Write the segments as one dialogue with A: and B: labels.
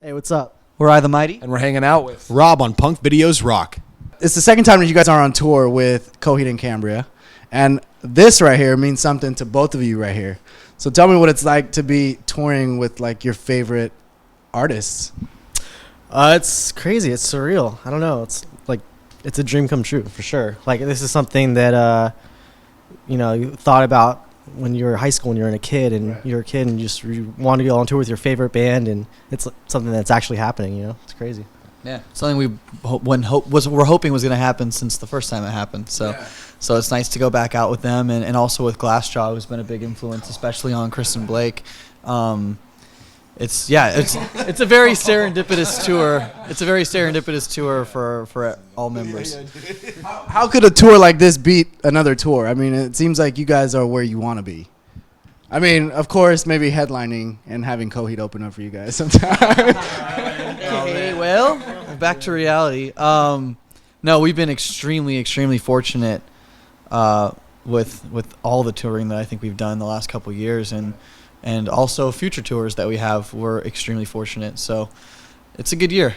A: Hey, what's up?
B: We're I the Mighty.
C: And we're hanging out with
D: Rob on Punkvideosrock.
A: It's the second time that you guys are on tour with Coheed and Cambria, and this right here means something to both of you right here. So tell me what it's like to be touring with like your favorite artists.
E: It's crazy. It's surreal. I don't know. It's like it's a dream come true for sure. Like this is something that you thought about when you were in high school, when you were a kid, and you're a kid, and you want to go on tour with your favorite band, and it's something that's actually happening. It's crazy.
B: Yeah, something we're hoping was going to happen since the first time it happened. So it's nice to go back out with them, and also with Glassjaw, who's been a big influence, especially on Kristen Blake. It's a very serendipitous tour. It's a very serendipitous tour for all members.
A: How could a tour like this beat another tour? I mean, it seems like you guys are where you want to be. I mean, of course, maybe headlining and having Coheed open up for you guys sometime.
B: Okay, well, back to reality. No, we've been extremely, extremely fortunate with all the touring that I think we've done the last couple of years, and also future tours that we have. We're extremely fortunate, so it's a good year.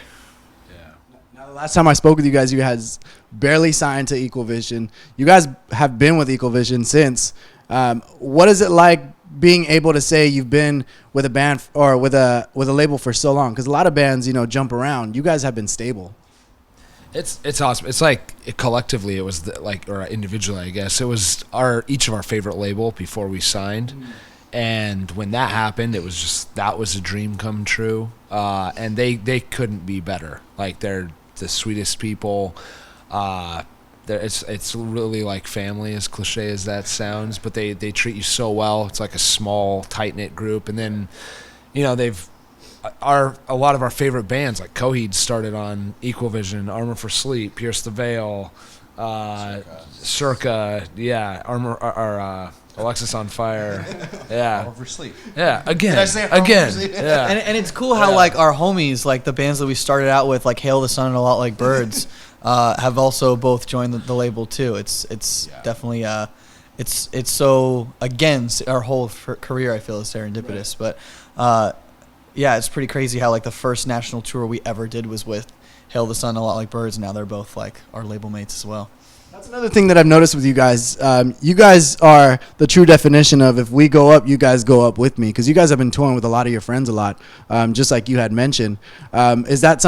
A: Now, the last time I spoke with you guys barely signed to Equal Vision. You guys have been with Equal Vision since. What is it like being able to say you've been with a band or with a label for so long? Because a lot of bands, jump around. You guys have been stable.
C: It's awesome. It's like collectively, it was or individually, I guess it was each of our favorite label before we signed. And when that happened, it was just that was a dream come true. And they couldn't be better. Like they're the sweetest people. It's really like family, as cliche as that sounds, but they treat you so well. It's like a small, tight-knit group. And then, a lot of our favorite bands, like Coheed, started on Equal Vision, Armor for Sleep, Pierce the Veil, Circa, Alexis on Fire,
D: Armor for Sleep.
C: Yeah, again.
D: Did I say Armor for Sleep?
C: Yeah.
B: And it's cool how like our homies, like the bands that we started out with, like Hail the Sun and A Lot Like Birds, have also both joined the label too. It's definitely it's so again our whole career I feel is serendipitous, but it's pretty crazy how like the first national tour we ever did was with Hail the Sun, A Lot Like Birds, and now they're both like our label mates as well.
A: That's another thing that I've noticed with you guys. You guys are the true definition of if we go up, you guys go up with me, because you guys have been touring with a lot of your friends a lot, just like you had mentioned. Is that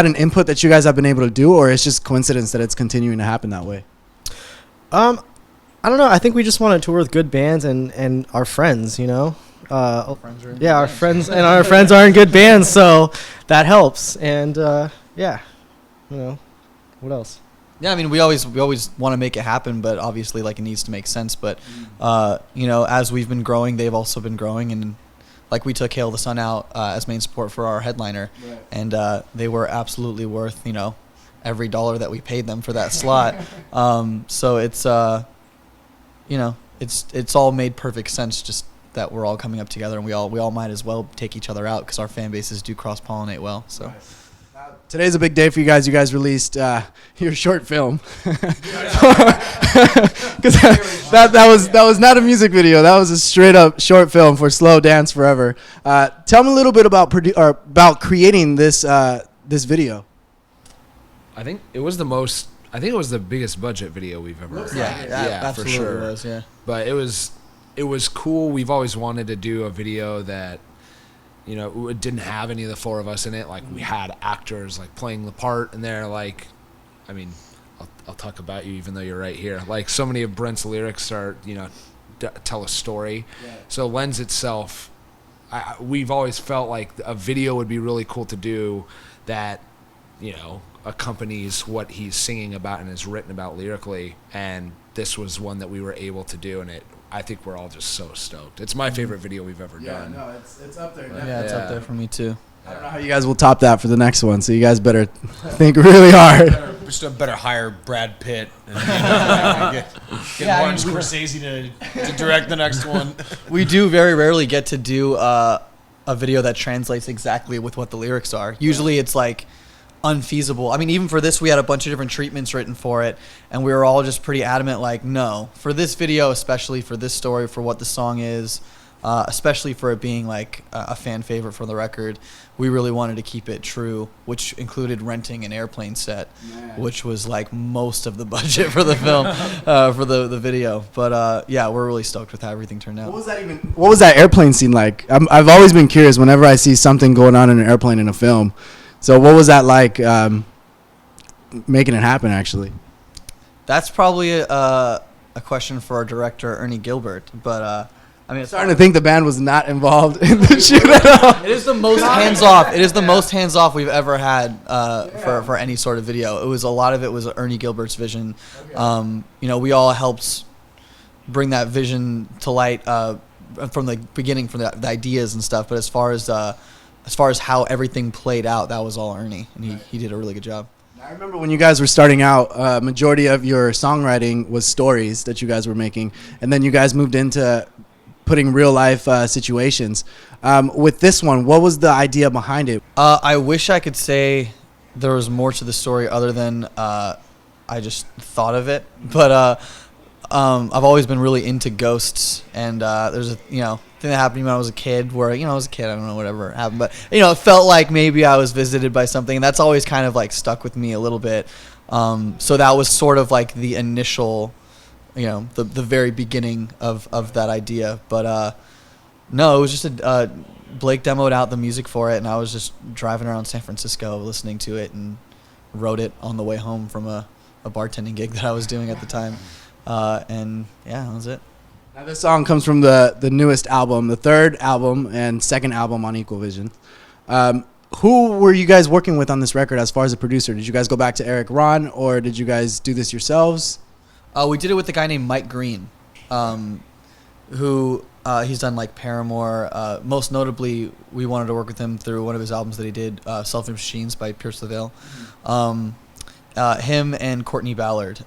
A: an input that you guys have been able to do, or it's just coincidence that it's continuing to happen that way?
E: I don't know. I think we just want to tour with good bands and our friends. Our friends are in good bands, so that helps. And what else?
B: Yeah, I mean, we always want to make it happen, but obviously, like, it needs to make sense. But, as we've been growing, they've also been growing. And, like, we took Hail the Sun out as main support for our headliner. Right. And they were absolutely worth, every dollar that we paid them for that slot. So it's, it's all made perfect sense, just that we're all coming up together. And we all might as well take each other out because our fan bases do cross-pollinate well. So. Right.
A: Today's a big day for you guys. You guys released your short film. Because that was not a music video. That was a straight up short film for Slow Dance Forever. Tell me a little bit about creating this video.
C: I think it was the biggest budget video we've ever.
B: Yeah, for sure. It was, yeah.
C: But it was cool. We've always wanted to do a video that. It didn't have any of the four of us in it. Like, we had actors, like, playing the part, and they're, like, I mean, I'll talk about you even though you're right here. Like, so many of Brent's lyrics are, tell a story. Yeah. So it lends itself. We've always felt like a video would be really cool to do that, accompanies what he's singing about and is written about lyrically. And this was one that we were able to do, and I think we're all just so stoked. It's my favorite video we've ever done.
A: No, it's up there.
B: Yeah, it's up there for me too.
A: I don't know how you guys will top that for the next one, so you guys better think really hard.
D: Better hire Brad Pitt and get Martin Scorsese to direct the next one.
B: We do very rarely get to do a video that translates exactly with what the lyrics are. Usually it's like unfeasible. I mean, even for this, we had a bunch of different treatments written for it, and we were all just pretty adamant, like, no, for this video, especially for this story, for what the song is, especially for it being like a fan favorite for the record. We really wanted to keep it true, which included renting an airplane set, which was like most of the budget for the film, for the video. But yeah, we're really stoked with how everything turned out.
A: What was that airplane scene like? I've always been curious whenever I see something going on in an airplane in a film. So what was that like, making it happen, actually?
B: That's probably a question for our director, Ernie Gilbert. But I mean,
A: I'm starting to think the band was not involved in the shoot at all.
B: it is the most hands-off. It is the most hands-off we've ever had for any sort of video. A lot of it was Ernie Gilbert's vision. Okay. We all helped bring that vision to light from the beginning, from the ideas and stuff. But as far as how everything played out, that was all Ernie, and he did a really good job.
A: I remember when you guys were starting out, majority of your songwriting was stories that you guys were making, and then you guys moved into putting real life situations. With this one, what was the idea behind it?
B: I wish I could say there was more to the story other than I just thought of it, but I've always been really into ghosts, and there's a thing that happened to me when I was a kid where I was a kid, I don't know whatever happened, but it felt like maybe I was visited by something, and that's always kind of like stuck with me a little bit. So that was sort of like the initial, the very beginning of that idea. But no, it was just Blake demoed out the music for it, and I was just driving around San Francisco listening to it and wrote it on the way home from a bartending gig that I was doing at the time. And yeah, that was it.
A: Now this song comes from the newest album, the third album and second album on Equal Vision. Who were you guys working with on this record as far as a producer? Did you guys go back to Eric Ron, or did you guys do this yourselves?
B: We did it with a guy named Mike Green, who he's done like Paramore. Most notably, we wanted to work with him through one of his albums that he did, Selfish Machines by Pierce the Veil. Him and Courtney Ballard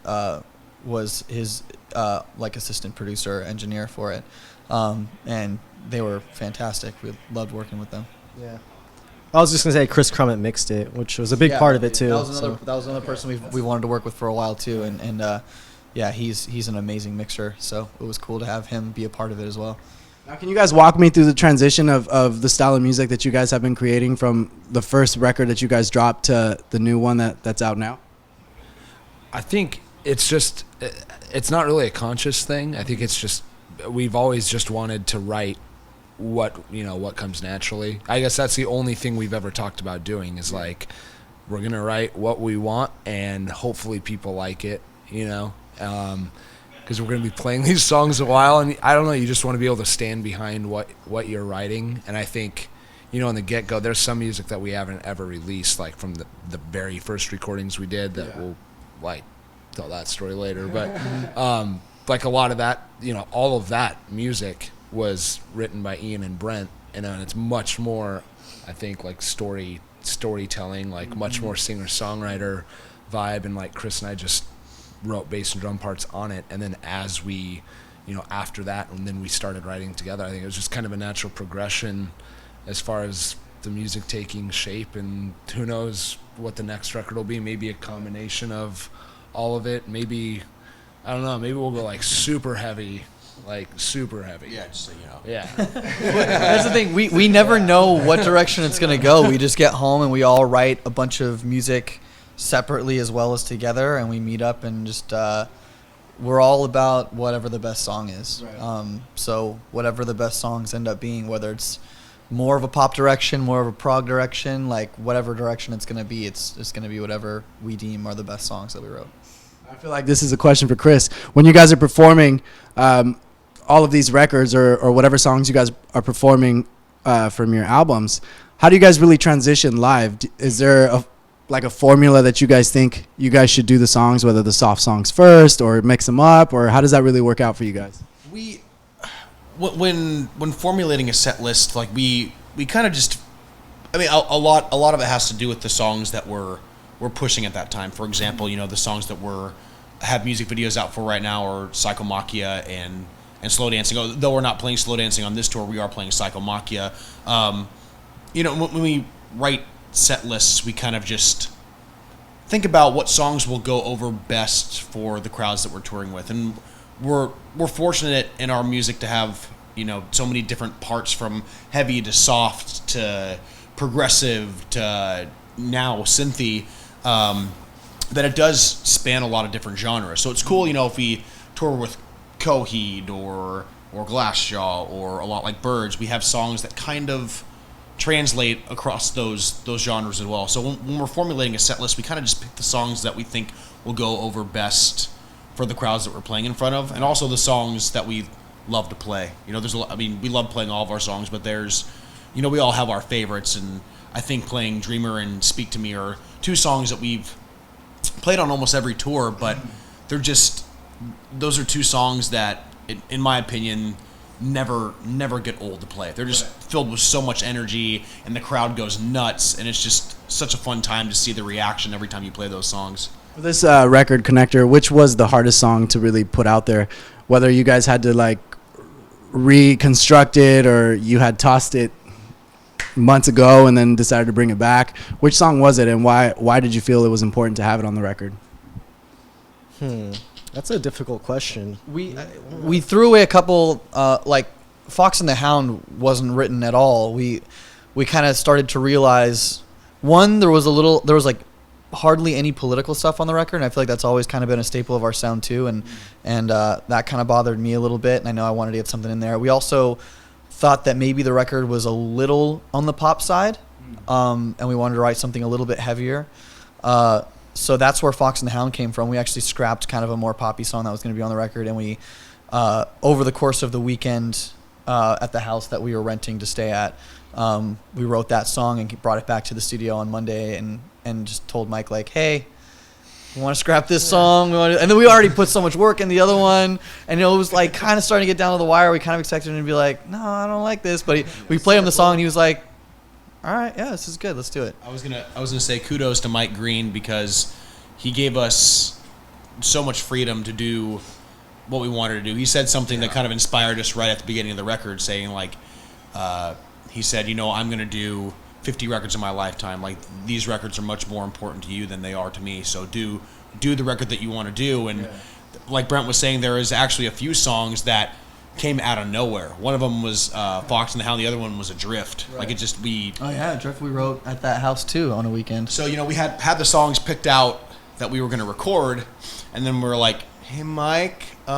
B: was his like assistant producer, engineer for it, and they were fantastic. We loved working with them.
E: Yeah. I was just gonna say Chris Crummett mixed it, which was a big part of it too.
B: That was another person we wanted to work with for a while too, and yeah, he's an amazing mixer. So it was cool to have him be a part of it as well.
A: Now, can you guys walk me through the transition of the style of music that you guys have been creating from the first record that you guys dropped to the new one that's out now?
C: I think it's not really a conscious thing. I think it's just we've always just wanted to write what comes naturally. I guess that's the only thing we've ever talked about doing is like we're gonna write what we want and hopefully people like it, because we're gonna be playing these songs a while, and I don't know, you just want to be able to stand behind what you're writing. And I think in the get-go there's some music that we haven't ever released, like from the very first recordings we did that we'll like tell that story later, but like a lot of that, all of that music was written by Ian and Brent, and it's much more, I think, like storytelling, like much more singer-songwriter vibe, and like Chris and I just wrote bass and drum parts on it, and then as we, after that, and then we started writing together. I think it was just kind of a natural progression as far as the music taking shape, and who knows what the next record will be. Maybe a combination of all of it. Maybe, I don't know, maybe we'll go like super heavy. Yeah,
D: just so you know.
C: Yeah.
B: That's the thing. We never know what direction it's going to go. We just get home and we all write a bunch of music separately as well as together, and we meet up and just we're all about whatever the best song is. Right. So whatever the best songs end up being, whether it's more of a pop direction, more of a prog direction, like whatever direction it's going to be, it's just going to be whatever we deem are the best songs that we wrote.
A: I feel like this is a question for Chris. When you guys are performing all of these records or whatever songs you guys are performing from your albums, how do you guys really transition live? Is there a formula that you guys think you guys should do the songs, whether the soft songs first or mix them up, or how does that really work out for you guys?
D: When formulating a set list, like we kind of just, I mean, a lot of it has to do with the songs that we're pushing at that time. For example, the songs that have music videos out for right now are Psychomachia and Slow Dancing. Though we're not playing Slow Dancing on this tour, we are playing Psychomachia. When we write set lists, we kind of just think about what songs will go over best for the crowds that we're touring with, and we're fortunate in our music to have so many different parts, from heavy to soft to progressive to now synthy, that it does span a lot of different genres. So it's cool, if we tour with Coheed or Glassjaw or a lot like Birds, we have songs that kind of translate across those genres as well. So when we're formulating a set list, we kind of just pick the songs that we think will go over best for the crowds that we're playing in front of, and also the songs that we love to play. There's we love playing all of our songs, but there's, we all have our favorites, and I think playing Dreamer and Speak to Me are two songs that we've played on almost every tour, but those are two songs that, in my opinion, never get old to play. They're just filled with so much energy, and the crowd goes nuts, and it's just such a fun time to see the reaction every time you play those songs.
A: For this record, Connector, which was the hardest song to really put out there? Whether you guys had to like reconstruct it, or you had tossed it months ago and then decided to bring it back, which song was it, and why did you feel it was important to have it on the record?
E: That's a difficult question.
B: We threw away a couple, like Fox and the Hound wasn't written at all. We kind of started to realize, one, there was like hardly any political stuff on the record, and I feel like that's always kind of been a staple of our sound too, and that kind of bothered me a little bit, and I know I wanted to get something in there. We also thought that maybe the record was a little on the pop side, and we wanted to write something a little bit heavier. So that's where Fox and the Hound came from. We actually scrapped kind of a more poppy song that was going to be on the record, and we, over the course of the weekend at the house that we were renting to stay at, we wrote that song and brought it back to the studio on Monday, and just told Mike, like, hey, we want to scrap this song. And then we already put so much work in the other one, and it was like kind of starting to get down to the wire. We kind of expected him to be like, no, I don't like this. But we played him the song, and he was like, all right, yeah, this is good. Let's do it.
D: I was gonna say kudos to Mike Green, because he gave us so much freedom to do what we wanted to do. He said something that kind of inspired us right at the beginning of the record, saying like, he said, I'm going to do 50 records in my lifetime. Like, these records are much more important to you than they are to me. So do the record that you want to do. And like Brent was saying, there is actually a few songs that came out of nowhere. One of them was Fox and the Hound. The other one was Adrift. Right. Like,
B: Oh yeah, Adrift we wrote at that house too on a weekend.
D: So we had the songs picked out that we were going to record, and then we were like, hey Mike, we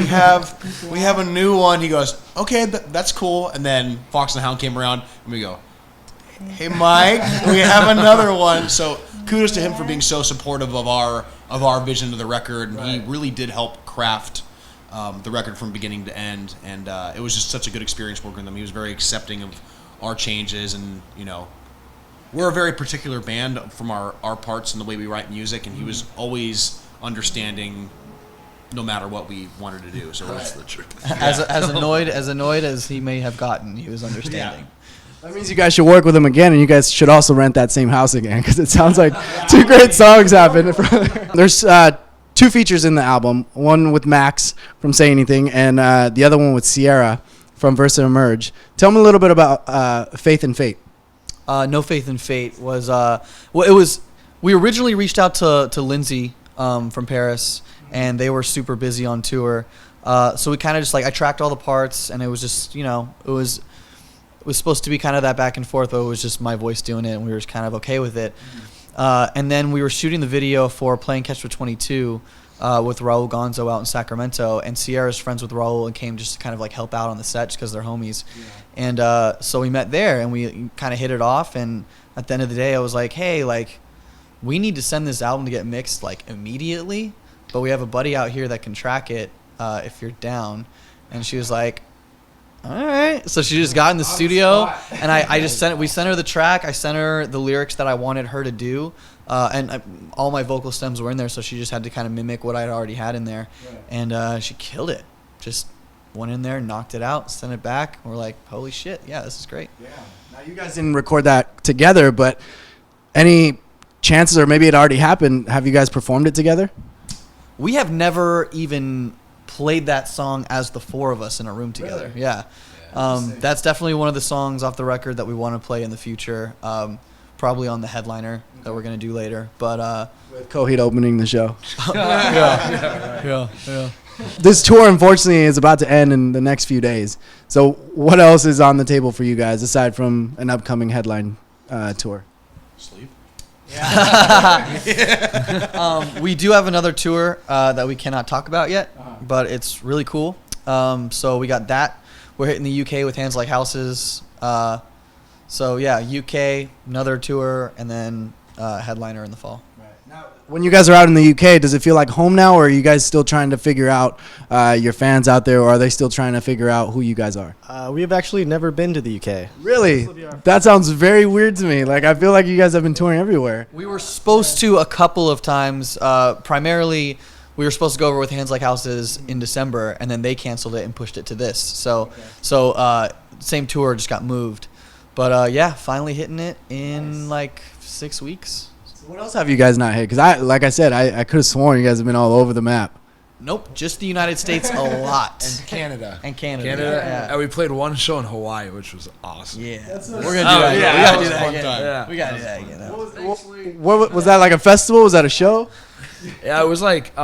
D: have a new one. He goes, okay, that's cool. And then Fox and the Hound came around, and we go, hey Mike, we have another one. So kudos to him for being so supportive of our vision of the record. And he really did help craft the record from beginning to end, and it was just such a good experience working with him. He was very accepting of our changes, and we're a very particular band from our parts and the way we write music, and he was always understanding no matter what we wanted to do. So that's the truth.
B: As annoyed as he may have gotten, he was understanding.
A: That means you guys should work with him again, and you guys should also rent that same house again, because it sounds like two great songs happen. There's two features in the album, one with Max from Say Anything, and the other one with Sierra from Versa Emerge. Tell me a little bit about Faith and Fate.
B: No Faith in Fate was it was. We originally reached out to Lindsay from Paris, and they were super busy on tour. So we kind of just I tracked all the parts, and it was just it was supposed to be kind of that back and forth, but it was just my voice doing it, and we were just kind of okay with it. And then we were shooting the video for Playing Catch for 22 with Raul Gonzo out in Sacramento, and Sierra's friends with Raul and came just to kind of help out on the set just because they're homies. Yeah. And so we met there, and we kind of hit it off, and at the end of the day I was like, hey, we need to send this album to get mixed immediately, but we have a buddy out here that can track it if you're down. And she was like, all right. So she just got in the studio, and I just we sent her the track. I sent her the lyrics that I wanted her to do, and all my vocal stems were in there, so she just had to kind of mimic what I'd already had in there. Right. And she killed it. Just went in there, knocked it out, sent it back. We're like, holy shit, yeah, this is great.
A: Yeah. Now you guys didn't record that together, but any chances, or maybe it already happened, have you guys performed it together?
B: We have never even played that song as the four of us in a room together. Really? Yeah. That's definitely one of the songs off the record that we want to play in the future. Probably on the headliner that we're going to do later. But
A: with Coheed opening the show.
B: Yeah.
A: This tour, unfortunately, is about to end in the next few days. So what else is on the table for you guys aside from an upcoming headline tour?
D: Sleep.
B: We do have another tour that we cannot talk about yet, but it's really cool. So we got that. We're hitting the UK with Hands Like Houses. So yeah, UK, another tour, and then headliner in the fall.
A: Now, when you guys are out in the UK, does it feel like home now, or are you guys still trying to figure out your fans out there, or are they still trying to figure out who you guys are?
E: We have actually never been to the UK.
A: Really? That sounds very weird to me. Like, I feel like you guys have been touring everywhere.
B: We were supposed to a couple of times. Primarily, we were supposed to go over with Hands Like Houses in December, and then they canceled it and pushed it to this. So same tour just got moved. But yeah, finally hitting it in like 6 weeks.
A: So what else have you guys not hit? Because I could have sworn you guys have been all over the map.
B: Nope, just the United States a lot.
C: And Canada.
B: And Canada.
C: Yeah. And we played one show in Hawaii, which was awesome.
B: Yeah.
C: We're
B: gonna do that.
C: yeah,
B: We gotta do
C: that
B: that
C: was a
B: again.
C: fun time. Yeah.
B: We gotta do that again.
A: What was that, like a festival? Was that a show?
C: Yeah, it was like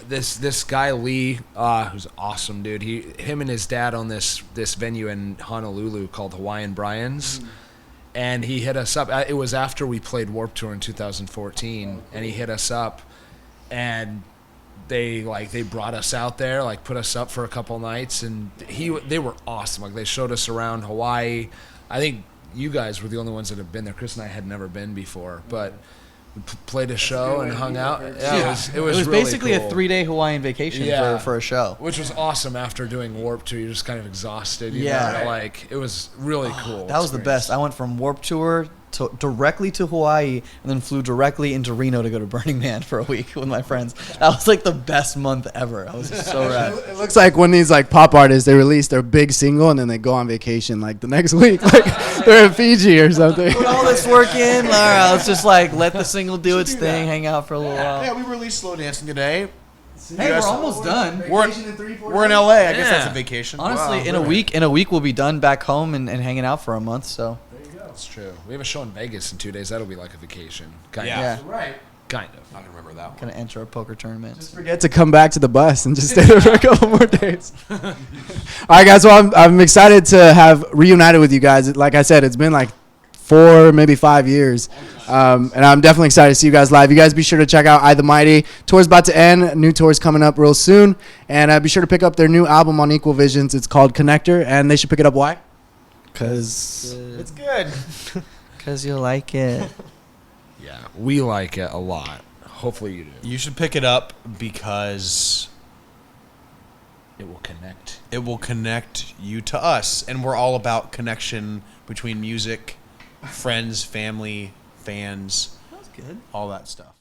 C: this guy Lee, who's awesome, dude. Him and his dad own this venue in Honolulu called Hawaiian Brian's, and he hit us up. It was after we played Warped Tour in 2014, and he hit us up, and they brought us out there, like put us up for a couple nights, and they were awesome. Like they showed us around Hawaii. I think you guys were the only ones that have been there. Chris and I had never been before, but we played a show and hung out. Yeah, it was really
B: basically
C: cool.
B: a 3-day Hawaiian vacation for a show.
C: Which was awesome after doing Warped Tour. You're just kind of exhausted. You
B: Yeah.
C: know? Like, it was really cool.
B: That was the best. I went from Warped Tour directly to Hawaii, and then flew directly into Reno to go to Burning Man for a week with my friends. That was like the best month ever. I was just so rad.
A: It looks like when these like pop artists, they release their big single and then they go on vacation like the next week. Like they're in Fiji or something.
B: Put all this work in. All right, let's just like let the single do its thing, hang out for a little while.
D: Yeah, we released Slow Dancing today.
B: Hey, we're almost done.
D: We're in LA. I guess that's a vacation.
B: Honestly, in a week we'll be done back home and hanging out for a month. So
C: That's true. We have a show in Vegas in 2 days. That'll be like a vacation. Kind
B: yeah,
C: of.
A: Right.
C: Kind of.
D: I can remember that one.
B: gonna enter a poker tournament.
A: Just forget to come back to the bus and just stay there for a couple more days. All right, guys. Well, I'm excited to have reunited with you guys. Like I said, it's been like 4, maybe 5 years. And I'm definitely excited to see you guys live. You guys be sure to check out I the Mighty. Tour's about to end. New tour's coming up real soon. And be sure to pick up their new album on Equal Visions. It's called Connector. And they should pick it up. Why?
E: Because
D: It's good.
B: Because you like it.
C: Yeah, we like it a lot. Hopefully you do.
D: You should pick it up because
C: It will connect.
D: it will connect you to us. And we're all about connection between music, friends, family, fans,
B: That's good.
D: all that stuff.